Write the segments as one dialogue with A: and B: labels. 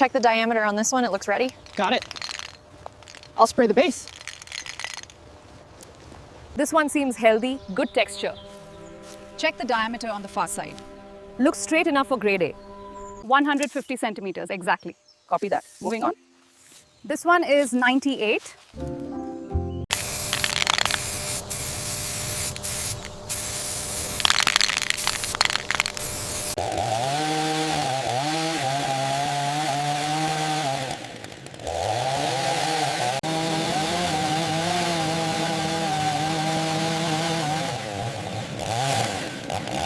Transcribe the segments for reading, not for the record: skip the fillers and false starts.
A: Check the diameter on this one, it looks ready.
B: Got it. I'll spray the base.
C: This one seems healthy, good texture.
D: Check the diameter on the far side.
C: Looks straight enough for grade A. 150 centimeters, exactly.
B: Copy that. Moving on.
C: This one is 98.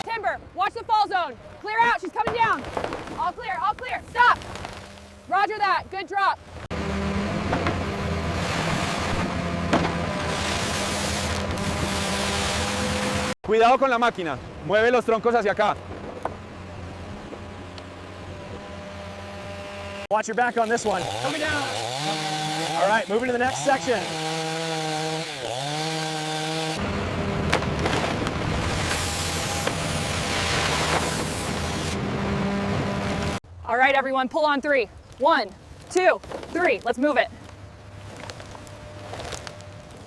E: Timber, watch the fall zone. Clear out, she's coming down. All clear, stop. Roger that, good drop.
F: Cuidado con la máquina, mueve los troncos hacia acá.
B: Watch your back on this one. Coming down. All right, moving to the next section.
E: All right, everyone, pull on 3. 1, 2, 3, let's move it.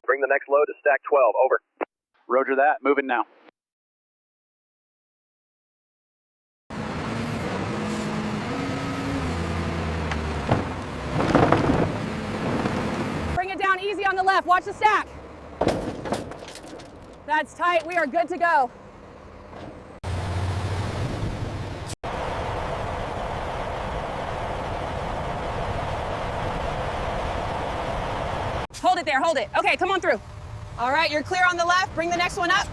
G: Bring the next load to stack 12, over. Roger that, moving now.
E: Bring it down easy on the left, watch the stack. That's tight, we are good to go. Hold it there, hold it. Okay, come on through. All right, you're clear on the left. Bring the next one up.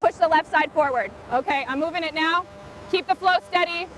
E: Push the left side forward. Okay, I'm moving it now. Keep the flow steady.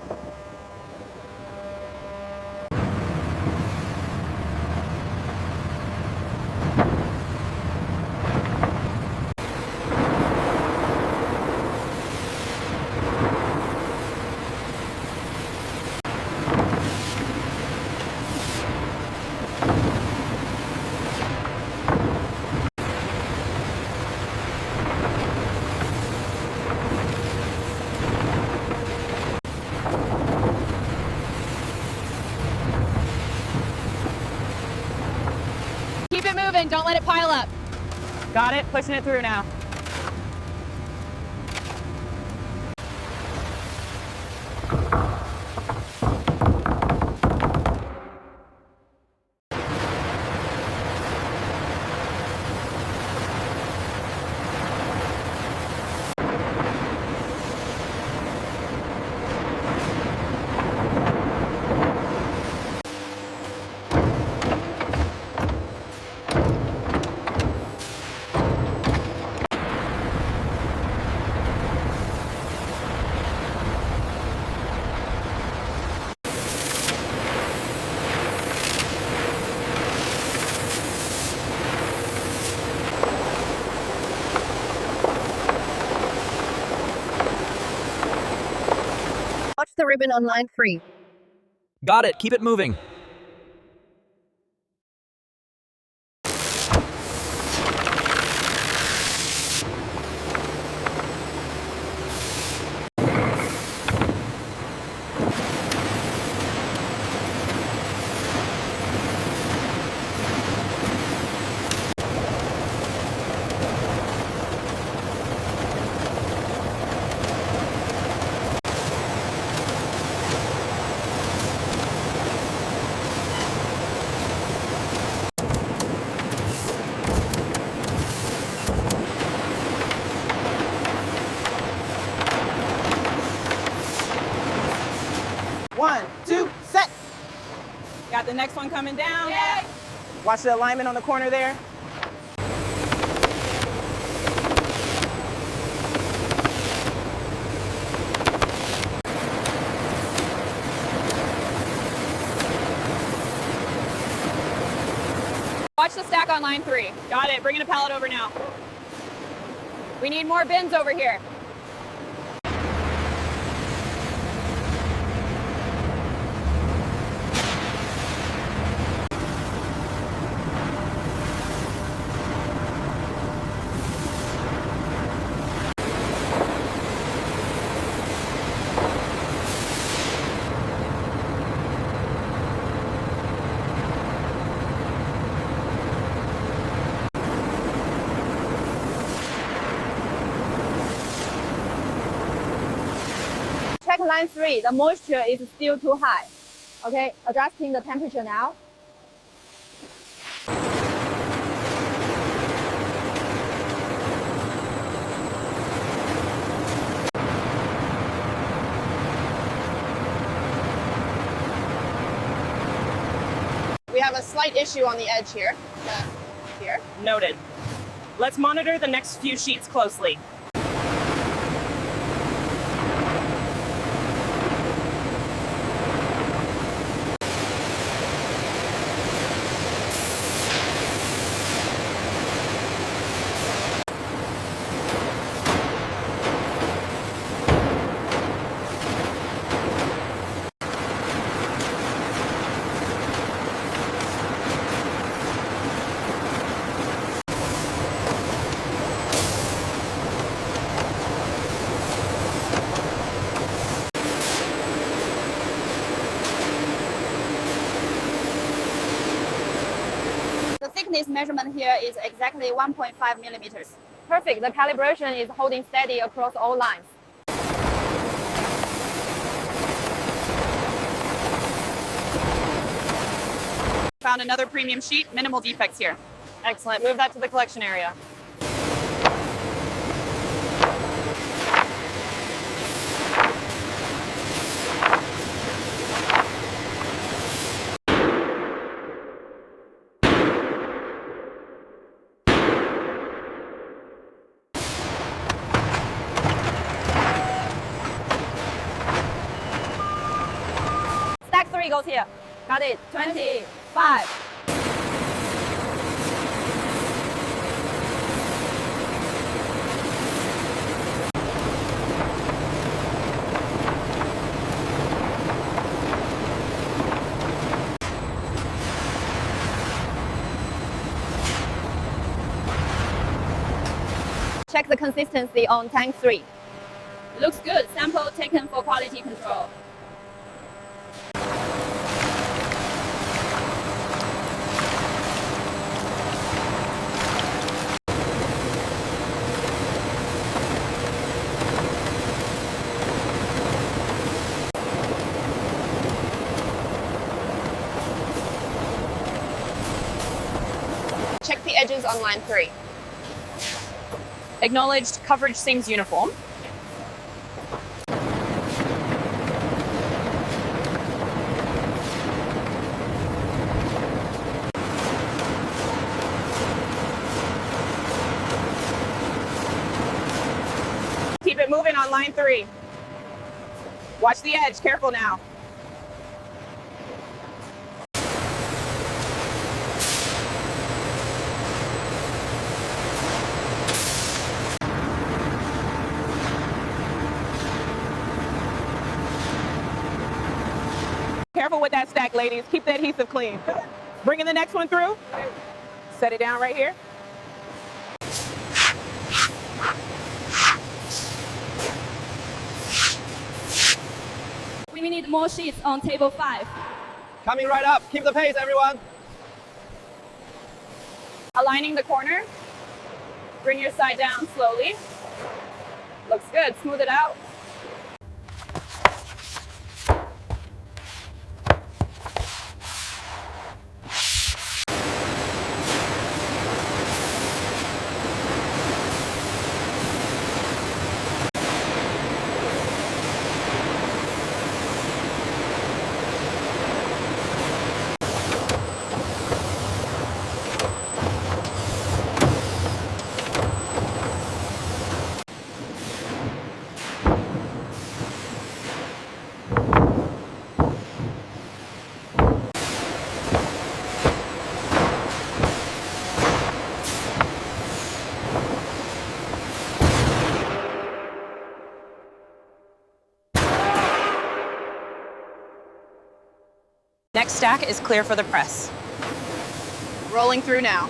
E: Keep it moving, don't let it pile up. Got it, pushing it through now.
C: Watch the ribbon on line 3.
H: Got it. Keep it moving.
B: One, two, set.
E: Got the next one coming down.
B: Yay. Watch the alignment on the corner there.
E: Watch the stack on line 3. Got it, bringing a pallet over now. We need more bins over here. Check line 3, the moisture is still too high. Okay, adjusting the temperature now. We have a slight issue on the edge here. Here.
I: Noted. Let's monitor the next few sheets closely.
E: The thickness measurement here is exactly 1.5 millimeters. Perfect. The calibration is holding steady across all lines.
I: Found another premium sheet, minimal defects here.
A: Excellent. Move that to the collection area.
E: Stack 3 goes here. Got it. 25. Check the consistency on tank 3. Looks good. Sample taken for quality control.
A: Check the edges on line 3.
I: Acknowledged, coverage seems uniform. Keep it moving on line 3. Watch the edge, careful now. Careful with that stack, ladies. Keep the adhesive clean. Bringing the next one through. Set it down right here.
E: We need more sheets on table 5.
B: Coming right up. Keep the pace, everyone.
E: Aligning the corner. Bring your side down slowly. Looks good. Smooth it out.
I: Next stack is clear for the press.
A: Rolling through now.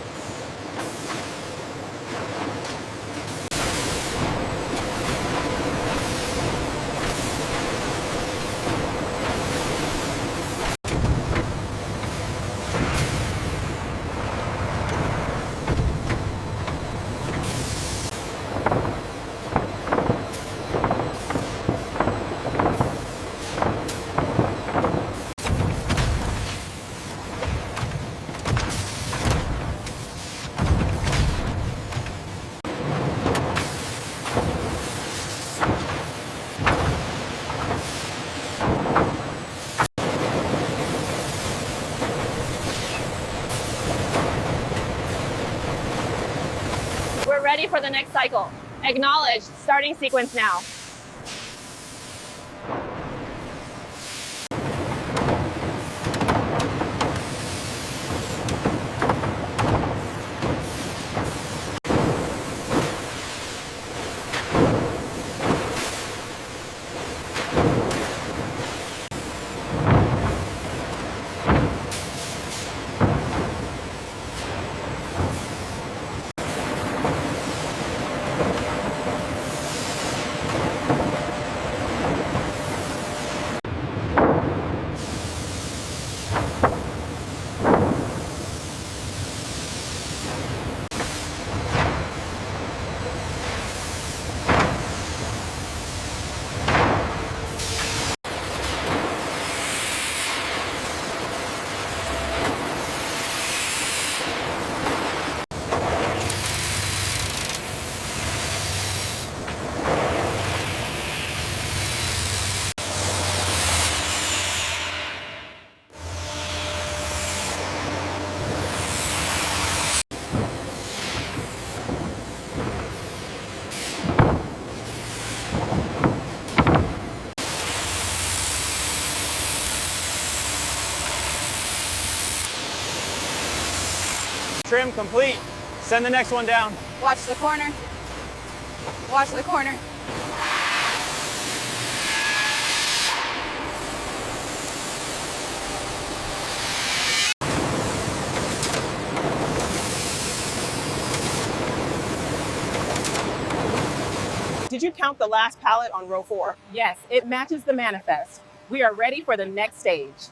A: We're ready for the next cycle. Acknowledge, starting sequence now.
B: Trim complete. Send the next one down.
A: Watch the corner. Watch the corner.
I: Did you count the last pallet on row 4? Yes, it matches the manifest. We are ready for the next stage.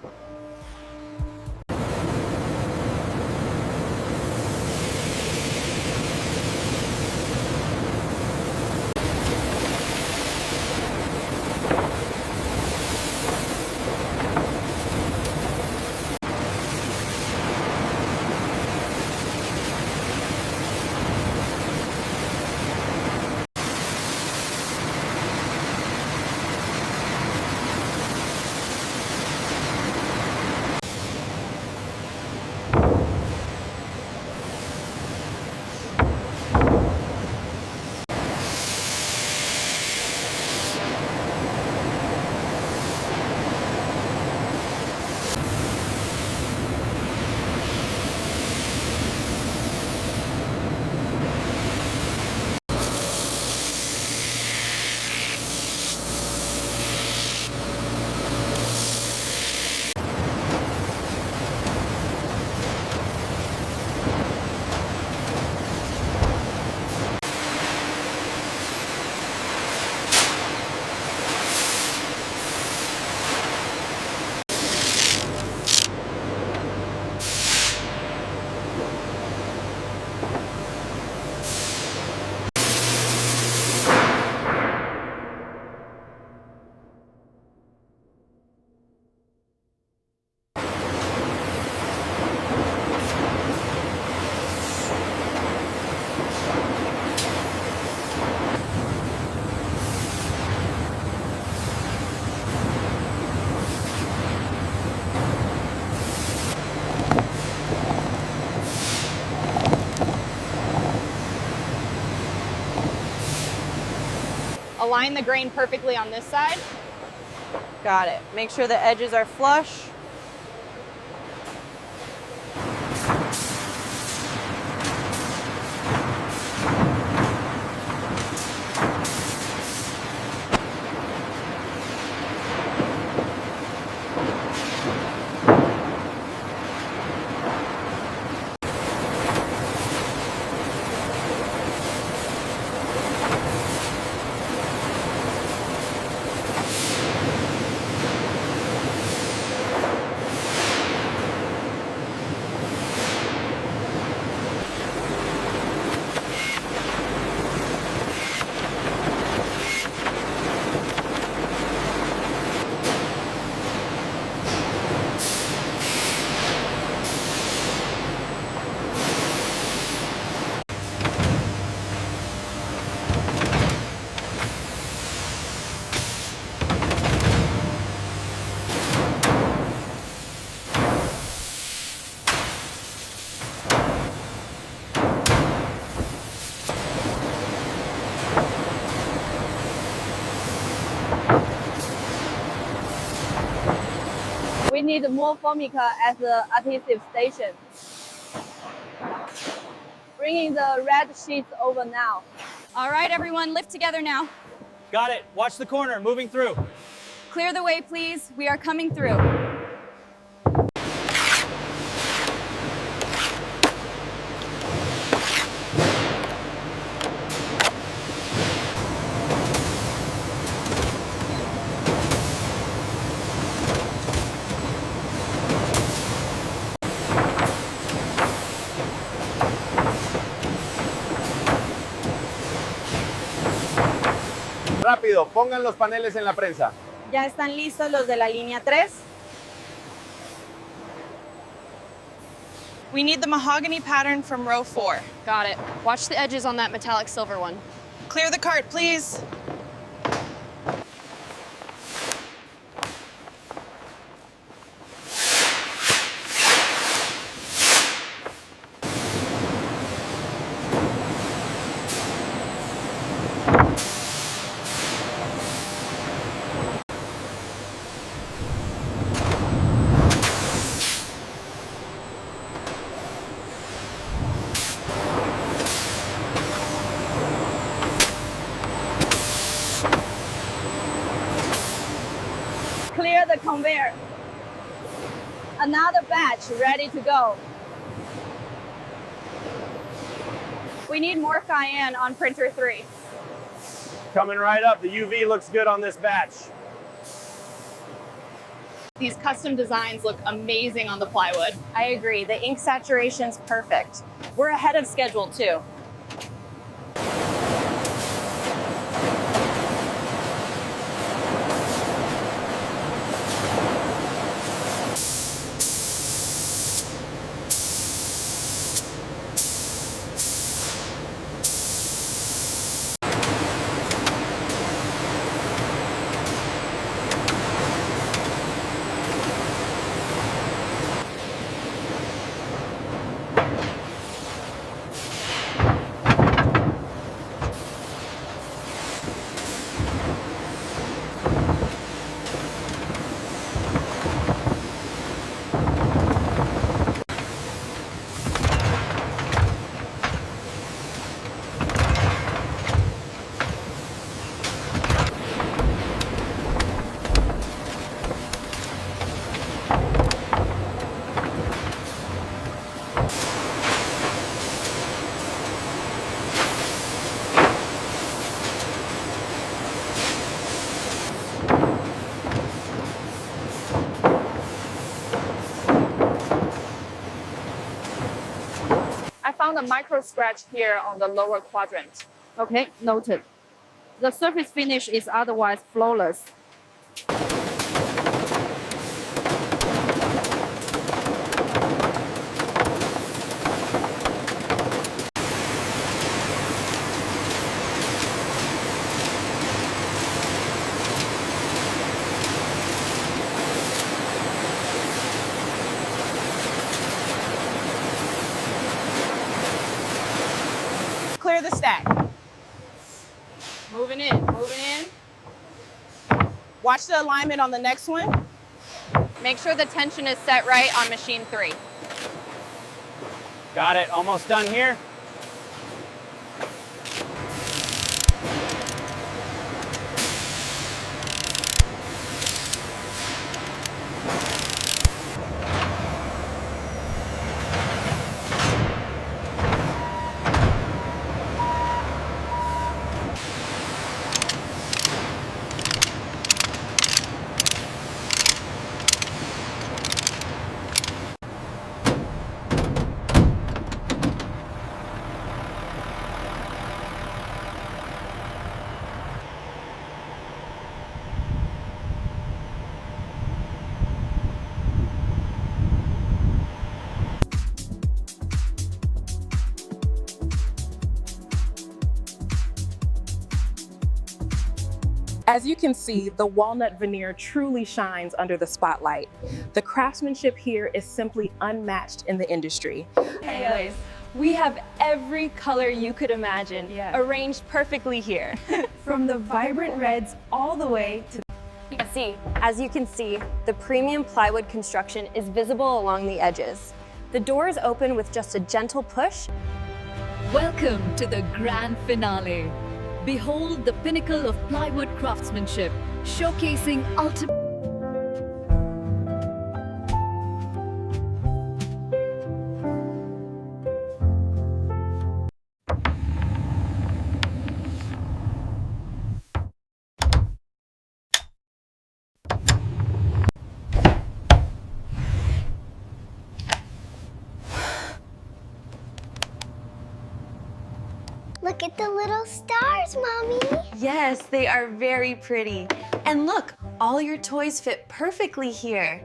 A: Align the grain perfectly on this side.
J: Got it. Make sure the edges are flush.
A: need more formica as the adhesive station. Bringing the red sheets over now.
C: All right, everyone, lift together now.
B: Got it. Watch the corner, moving through.
C: Clear the way, please. We are coming through.
F: Rápido, pongan los paneles en la prensa.
J: ¿Ya están listos los de la línea 3?
E: We need the mahogany pattern from row 4.
A: Got it. Watch the edges on that metallic silver one.
E: Clear the cart, please.
A: Clear the conveyor. Another batch ready to go. We need more cayenne on printer 3.
B: Coming right up. The UV looks good on this batch.
A: These custom designs look amazing on the plywood.
J: I agree. The ink saturation's perfect. We're ahead of schedule, too.
A: I found a micro scratch here on the lower quadrant. Okay, noted. The surface finish is otherwise flawless.
I: Clear the stack.
A: Moving in, moving in.
I: Watch the alignment on the next one.
A: Make sure the tension is set right on machine 3.
B: Got it. Almost done here.
I: As you can see, the walnut veneer truly shines under the spotlight. The craftsmanship here is simply unmatched in the industry.
C: Anyways, we have every color you could imagine arranged perfectly here. From the vibrant reds all the way to
K: see. As you can see, the premium plywood construction is visible along the edges. The doors open with just a gentle push.
L: Welcome to the grand finale. Behold the pinnacle of plywood craftsmanship, showcasing ultimate.
M: Look at the little stars, Mommy.
K: Yes, they are very pretty. And look, all your toys fit perfectly here.